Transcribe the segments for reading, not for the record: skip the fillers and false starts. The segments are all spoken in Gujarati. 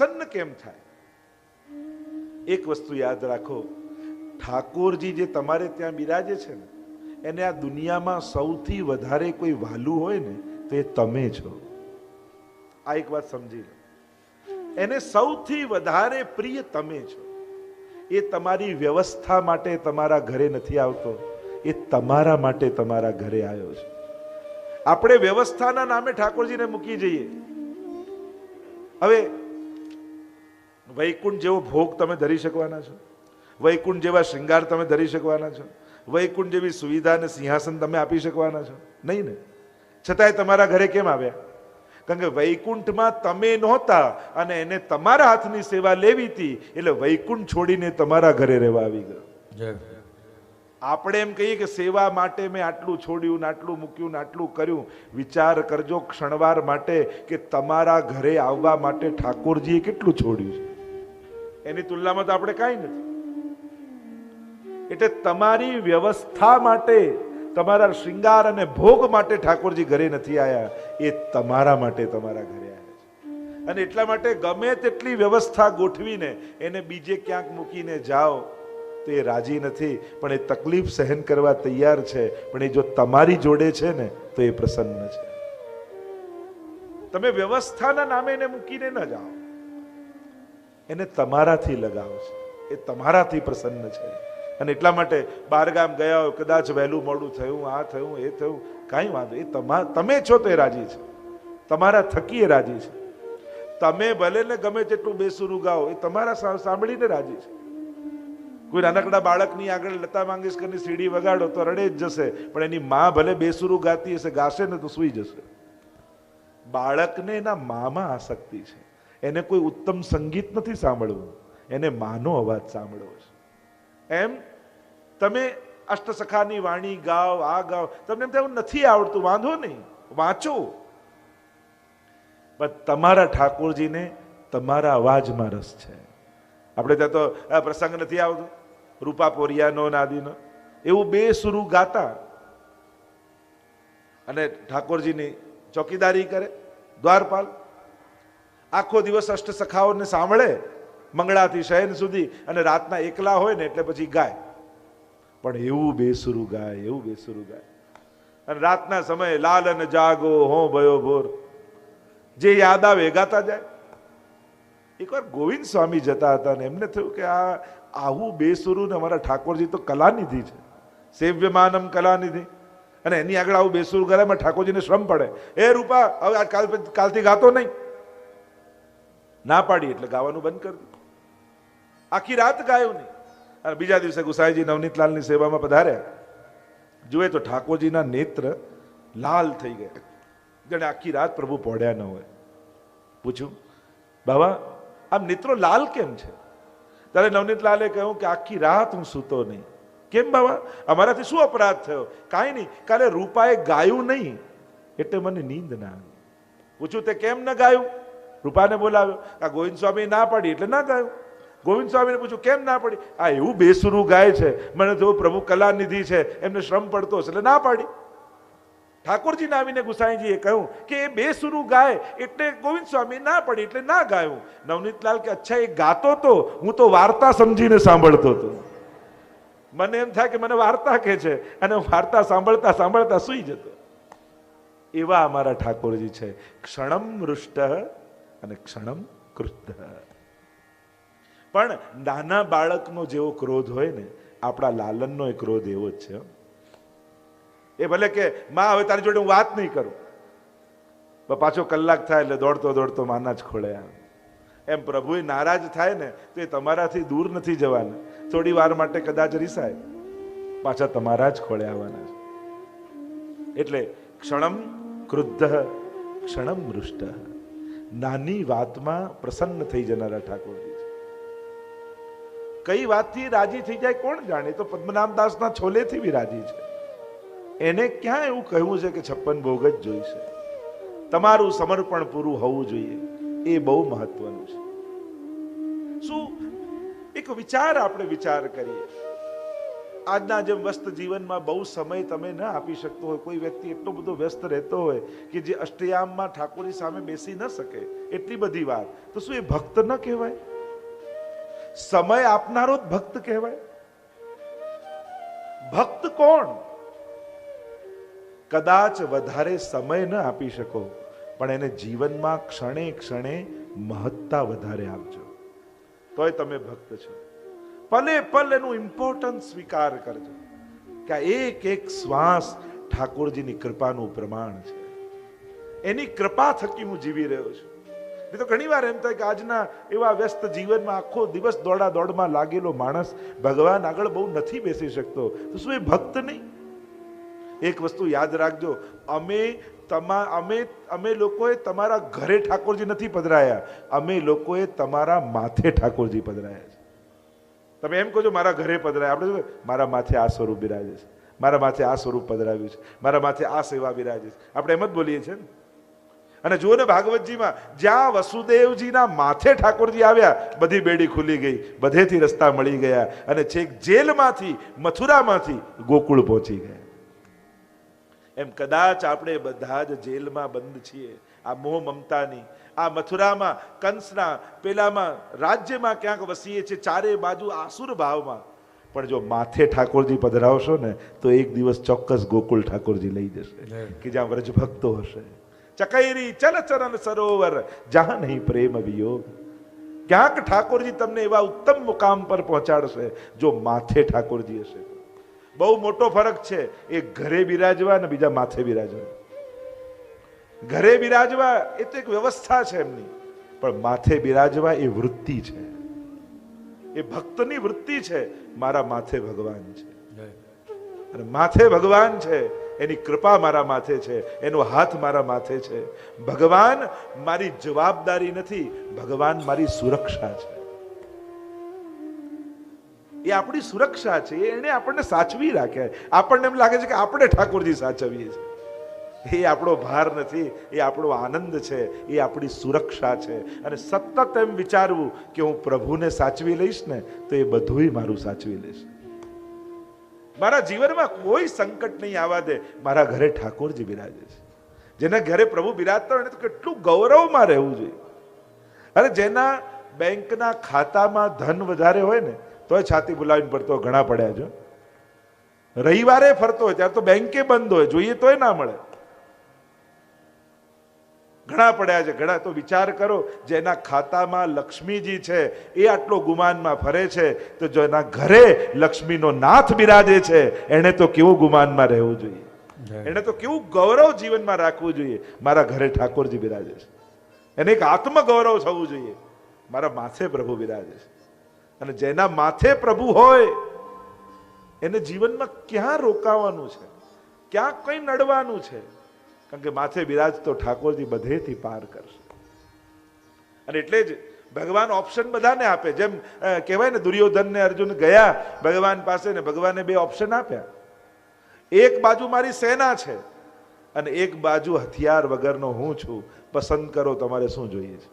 પ્રસન્ન કેમ થાય? એક વસ્તુ યાદ રાખો, ઠાકોરજી જે તમારે ત્યાં બિરાજે છે ને, એને આ દુનિયામાં સૌથી વધારે કોઈ વહાલું હોય ને તો એ તમે છો. આ એક વાત સમજી લો. એને સૌથી વધારે પ્રિય તમે છો. એ તમારી વ્યવસ્થા માટે તમારા ઘરે નથી આવતો, એ તમારા માટે તમારા ઘરે આવ્યો છે. આપણે વ્યવસ્થાના નામે ઠાકોરજીને મૂકી જઈએ. હવે વૈકુંઠ જેવો ભોગ તમે ધરી શકવાના છો? વૈકુંઠ જેવા શ્રૃંગાર તમે ધરી શકવાના છો? વૈકુંઠ જેવી સુવિધા અને સિંહાસન તમે આપી શકવાના છો? નહીં ને. છતાંય તમારા ઘરે કેમ આવ્યા? કારણ કે વૈકુંઠમાં તમે નહોતા અને એને તમારા હાથની સેવા લેવી હતી, એટલે વૈકુંઠ છોડીને તમારા ઘરે રહેવા આવી ગયો. આપણે એમ કહીએ કે સેવા માટે મેં આટલું છોડ્યું ને આટલું મૂક્યું ને આટલું કર્યું. વિચાર કરજો ક્ષણવાર માટે કે તમારા ઘરે આવવા માટે ઠાકોરજીએ કેટલું છોડ્યું છે. એની તુલનામાં તો આપણે કાંઈ નથી. એટલે તમારી વ્યવસ્થા માટે, તમારા શ્રૃંગાર અને ભોગ માટે ઠાકોરજી ઘરે નથી આવ્યા, એ તમારા માટે તમારા ઘરે આવ્યા છે. અને એટલા માટે ગમે તેટલી વ્યવસ્થા ગોઠવીને એને બીજે ક્યાંક મૂકીને જાઓ તો એ રાજી નથી, પણ એ તકલીફ સહન કરવા તૈયાર છે. પણ એ જો તમારી જોડે છે ને તો એ પ્રસન્ન છે. તમે વ્યવસ્થાના નામે એને મૂકીને ન જાઓ, એને તમારાથી લગાવ છે, એ તમારાથી પ્રસન્ન છે. અને એટલા માટે બહારગામ ગયા હોય, કદાચ વહેલું મોડું થયું, આ થયું, એ થયું, કાંઈ વાંધો, એ તમે છો તો એ રાજી છે. તમારા થકી એ રાજી છે. તમે ભલે ને ગમે તેટલું બેસુરું ગાઓ, એ તમારા સાંભળીને રાજી છે. કોઈ નાનકડા બાળકની આગળ લતા મંગેશકરની સીડી વગાડો તો રડે જ જશે, પણ એની માં ભલે બેસુરું ગાતી હશે, ગાશે ને તો સૂઈ જશે. બાળકને એના મામાં આસક્તિ છે. એને કોઈ ઉત્તમ સંગીત નથી સાંભળવું, એને માનો અવાજ સાંભળવો છે. એમ તમે અષ્ટસખાની વાણી ગાઓ, આ ગાઓ, તમને એમ થાય નથી આવડતું, વાંધો નહીં, વાંચો. પણ તમારા ઠાકોરજીને તમારા અવાજમાં રસ છે. આપણે ત્યાં તો આ પ્રસંગ નથી આવતો, રૂપા પોરિયાનો નાદીનો, એવું બે સુરું ગાતા અને ઠાકોરજીની ચોકીદારી કરે દ્વારપાલ. આખો દિવસ અષ્ટસખાઓને સાંભળે મંગળાથી શયન સુધી, અને રાતના એકલા હોય ને એટલે પછી ગાય. પણ એવું બેસુરું ગાય, એવું બેસુરું ગાય. અને રાતના સમયે લાલ અને જાગો હો ભયો ભોર, જે યાદ આવે ગાતા જાય. એકવાર ગોવિંદ સ્વામી જતા હતા ને એમને થયું કે આ આવું બેસુરું ને અમારા ઠાકોરજી તો કલાનિધિ છે, સેવ્યમાનમ કલાનિધિ, અને એની આગળ આવું બેસુરું કરે ઠાકોરજીને શ્રમ પડે. એ રૂપા હવે કાલથી ગાતો નહીં. ના પાડી એટલે ગાવાનું બંધ કરી દીધું. આખી રાત ગાયો નહીં. અને બીજા દિવસે ગુસાઈજી નવનીતલાલની સેવામાં પધાર્યા. જુએ તો ઠાકોરજીના નેત્ર લાલ થઈ ગયા, જાણે આખી રાત પ્રભુ પોડ્યા ન હોય. પૂછ્યું, બાબા આમ નેત્રો લાલ કેમ છે? ત્યારે નવનીતલાલે કહ્યું કે આખી રાત હું સૂતો નહીં. કેમ બાબા, અમારાથી શું અપરાધ થયો? કાંઈ નહીં, કાલે રૂપાએ ગાયું નહીં એટલે મને નીંદ ના આવી. પૂછ્યું તે કેમ ન ગાયું? રૂપાને બોલાવ્યો. આ ગોવિંદ સ્વામી ના પાડી એટલે ના ગાયું. ગોવિંદ સ્વામીને પૂછ્યું કેમ ના પડી? આ એવું બેસુરું ગાય છે, મને તો પ્રભુ કલાનિધિ છે, એમને શ્રમ પડતો હશે એટલે ના પાડી. ઠાકોરજીને આવીને ગુસાઈજીએ કહ્યું કે એ બેસુરું ગાય એટલે ગોવિંદ સ્વામી ના પડી એટલે ના ગાયું. નવનીતલાલ કે અચ્છા એ ગાતો તો, હું તો વાર્તા સમજીને સાંભળતો હતો. મને એમ થાય કે મને વાર્તા કહે છે, અને વાર્તા સાંભળતા સાંભળતા સૂઈ જતો. એવા અમારા ઠાકોરજી છે, ક્ષણમ મૃષ્ટ અને ક્ષણમ ક્રુદ્ધ. પણ નાના બાળકનો જેવો ક્રોધ હોય ને, આપણા લાલનનો એ ક્રોધ એવો જ છે. એ ભલે કે માં હવે તારી જોડે હું વાત નહીં કરું, પાછો કલાક થાય એટલે દોડતો દોડતો માના જ ખોળે આવે. એમ પ્રભુ નારાજ થાય ને તો એ તમારાથી દૂર નથી જવાના. થોડી વાર માટે કદાચ રીસાય, પાછા તમારા જ ખોળે આવવાના છે. એટલે ક્ષણમ ક્રુદ્ધ ક્ષણમ મૃષ્ટ. નાની વાતમાં પ્રસન્ન થઈ જનારા ઠાકોરજી છે. કઈ વાતથી રાજી થઈ જાય કોણ જાણે? તો પદ્મનાભદાસના છોલેથી બી રાજી છે. એને ક્યાં એવું કહ્યું છે કે 56 ભોગ જ જોઈશે? તમારું સમર્પણ પૂરું હોવું જોઈએ, એ બહુ મહત્વનું છે. શું એક વિચાર આપણે વિચાર કરીએ, આજના જેમ વ્યસ્ત જીવનમાં બહુ સમય તમે ન આપી શકતો હોય, કોઈ વ્યક્તિ એટલો બધો વ્યસ્ત રહેતો હોય કે જે અષ્ટયામમાં ઠાકોરજી સામે બેસી ન શકે એટલી બધી વાર, તો શું એ ભક્ત ન કહેવાય? સમય આપનારો જ ભક્ત કહેવાય. ભક્ત કોણ? કદાચ વધારે સમય ન આપી શકો પણ એને જીવનમાં ક્ષણે ક્ષણે મહત્તા વધારે આપજો, તોય તમે ભક્ત છો. પલે પલ એનું ઇમ્પોર્ટન્સ સ્વીકાર કરજો કે આ એક એક શ્વાસ ઠાકોરજીની કૃપાનું પ્રમાણ છે. એની કૃપા થકી હું જીવી રહ્યો છું. નહીં તો ઘણી વાર એમ થાય કે આજના એવા વ્યસ્ત જીવનમાં આખો દિવસ દોડા દોડમાં લાગેલો માણસ ભગવાન આગળ બહુ નથી બેસી શકતો, તો શું એ ભક્ત નહીં? એક વસ્તુ યાદ રાખજો, અમે લોકોએ તમારા ઘરે ઠાકોરજી નથી પધરાયા, અમે લોકોએ તમારા માથે ઠાકોરજી પધરાયા છે. તમે એમ કહો છો મારા ઘરે પધરાયા, આપણે મારા માથે આ સ્વરૂપ બિરાજે છે, મારા માથે આ સ્વરૂપ પધરાવ્યું છે, મારા માથે આ સેવા બિરાજે છે, આપણે એમ જ બોલીએ છીએ ને. અને જુઓ ને ભાગવતજીમાં, જ્યાં વસુદેવજીના માથે ઠાકોરજી આવ્યા બધી બેડી ખુલી ગઈ, બધેથી રસ્તા મળી ગયા અને છેક જેલમાંથી મથુરામાંથી ગોકુળ પહોંચી ગયા. એમ કદાચ આપણે બધા જ જેલમાં બંધ છીએ, આ મોહ મમતાની, આ મથુરામાં કંસના પેલામાં રાજ્યમાં ક્યાંક વસીએ છીએ, ચારે બાજુ આસુર ભાવમાં. પણ જો માથે ઠાકોરજી પધરાવશો ને તો એક દિવસ ચોક્કસ ગોકુળ ઠાકોરજી લઈ જશે, કે જ્યાં વ્રજ ભક્તો હશે. ચકૈરી ચલ ચરણ સરોવર જહાં નહીં પ્રેમ વિયોગ. ક્યાંક ઠાકોરજી તમને એવા ઉત્તમ મુકામ પર પહોંચાડશે જો માથે ઠાકોરજી હશે. બહુ મોટો ફરક છે એક ઘરે બિરાજવા અને બીજા માથે બિરાજવા. ઘરે બિરાજવા એ તો એક વ્યવસ્થા છે એમની, પણ માથે બિરાજવા એ વૃત્તિ છે, એ ભક્તની વૃત્તિ છે. મારા માથે ભગવાન છે અને માથે ભગવાન છે, એની કૃપા મારા માથે છે, એનો હાથ મારા માથે છે. ભગવાન મારી જવાબદારી નથી, ભગવાન મારી સુરક્ષા છે. એ આપણી સુરક્ષા છે, એને આપણને સાચવી રાખે. આપણને એમ લાગે છે કે આપણે ઠાકોરજી સાચવીએ છીએ, એ આપણો ભાર નથી, એ આપણો આનંદ છે, એ આપણી સુરક્ષા છે. અને સતત એમ વિચારવું કે હું પ્રભુને સાચવી લઈશ ને તો એ બધુંય મારું સાચવી લેશે. મારા જીવનમાં કોઈ સંકટ નહીં આવવા દે. મારા ઘરે ઠાકોરજી બિરાજે છે. જેના ઘરે પ્રભુ બિરાજતા હોય ને તો કેટલું ગૌરવમાં રહેવું જોઈએ. અને જેના બેંકના ખાતામાં ધન વધારે હોય ને તોય છાતી બોલાવીને પડતો, ઘણા પડ્યા છો. રવિવારે ફરતો હોય ત્યારે તો બેંકે બંધ હોય, જોઈએ તોય ના મળે. ઘણા પડ્યા છે, ઘણા. તો વિચાર કરો, જેના ખાતામાં લક્ષ્મીજી છે એ આટલો ગુમાનમાં ફરે છે, તો જેના ઘરે લક્ષ્મીનો નાથ બિરાજે છે એને તો કેવું ગુમાનમાં રહેવું જોઈએ, એને તો કેવું ગૌરવ જીવનમાં રાખવું જોઈએ. મારા ઘરે ઠાકોરજી બિરાજે છે, એને એક આત્મગૌરવ થવું જોઈએ. મારા માથે પ્રભુ બિરાજે છે. અને જેના માથે પ્રભુ હોય એને જીવનમાં ક્યાં રોકાવાનું છે, ક્યાં કઈ નડવાનું છે? કારણ કે માથે બિરાજતો ઠાકોરજી બધેથી પાર કરશે. અને એટલે જ ભગવાન ઓપ્શન બધાને આપે. જેમ કહેવાય ને, દુર્યોધન ને અર્જુન ગયા ભગવાન પાસે ને ભગવાને બે ઓપ્શન આપ્યા. એક બાજુ મારી સેના છે અને એક બાજુ હથિયાર વગરનો હું છું, પસંદ કરો તમારે શું જોઈએ છે.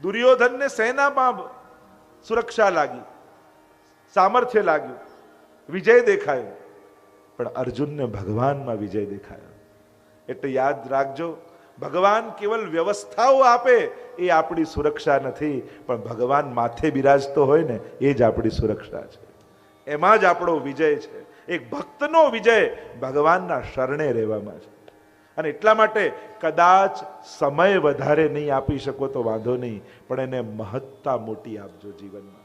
દુર્યોધનને સેનામાં સુરક્ષા લાગી, સામર્થ્ય લાગ્યું, વિજય દેખાયો, પણ અર્જુનને ભગવાનમાં વિજય દેખાયો. એટલે યાદ રાખજો, ભગવાન કેવલ વ્યવસ્થાઓ આપે એ આપણી સુરક્ષા નથી, પણ ભગવાન માથે બિરાજતો હોય ને એ જ આપણી સુરક્ષા છે. એમાં જ આપણો વિજય છે. એક ભક્તનો વિજય ભગવાનના શરણે રહેવામાં છે. અને એટલા માટે કદાચ સમય વધારે નહીં આપી શકો તો વાંધો નહીં, પણ એને મહત્તા મોટી આપજો જીવનમાં.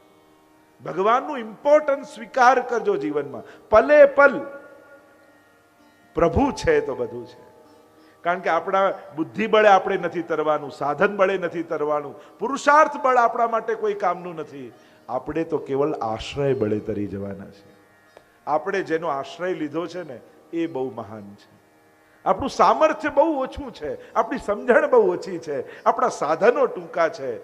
ભગવાનનું ઇમ્પોર્ટન્સ સ્વીકાર કરજો જીવનમાં. પલે પલ પ્રભુ છે તો બધું છે. કારણ કે આપણા બુદ્ધિ બળે આપણે નથી તરવાનું, સાધન બળે નથી તરવાનું, પુરુષાર્થ બળ આપણા માટે કોઈ કામનું નથી. આપણે તો કેવલ આશ્રય બળે તરી જવાના છે. આપણે જેનો આશ્રય લીધો છે ને એ બહુ મહાન છે. આપણું સામર્થ્ય બહુ ઓછું છે, આપણી સમજણ બહુ ઓછી છે, આપણા સાધનો ટૂંકા છે,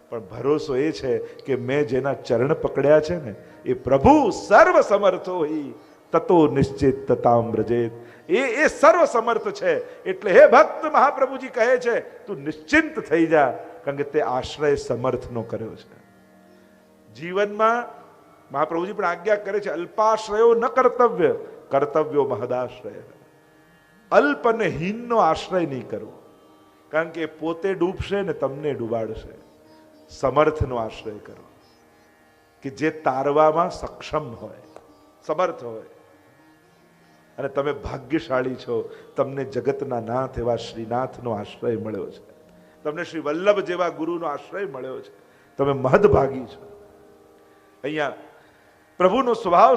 પણ ભરોસો એ છે કે મેં જેના ચરણ પકડ્યા છે ને એ પ્રભુ સર્વ સમર્થો હિ તતો નિશ્ચિત તતામ વ્રજેત. એ સર્વ સમર્થ છે. એટલે હે ભક્ત, મહાપ્રભુજી કહે છે તું નિશ્ચિંત થઈ જા, કારણ કે તે આશ્રય સમર્થનો કર્યો છે. જીવનમાં મહાપ્રભુજી પણ આજ્ઞા કરે છે, અલ્પાશ્રયો ન કર્તવ્ય, કર્તવ્યો મહદાશ્રય. અલ્પ અને હીનનો આશ્રય નહીં કરવો, કારણ કે પોતે ડૂબશે ને તમને ડૂબાડશે. સમર્થનો આશ્રય કરો, કે જે તારવામાં સક્ષમ હોય, સમર્થ હોય. અને તમે ભાગ્યશાળી છો, તમને જગતના નાથ એવા શ્રીનાથનો આશ્રય મળ્યો છે, તમને શ્રી વલ્લભ જેવા ગુરુનો આશ્રય મળ્યો છે. તમે મહદભાગી છો. અહીંયા પ્રભુનો સ્વભાવ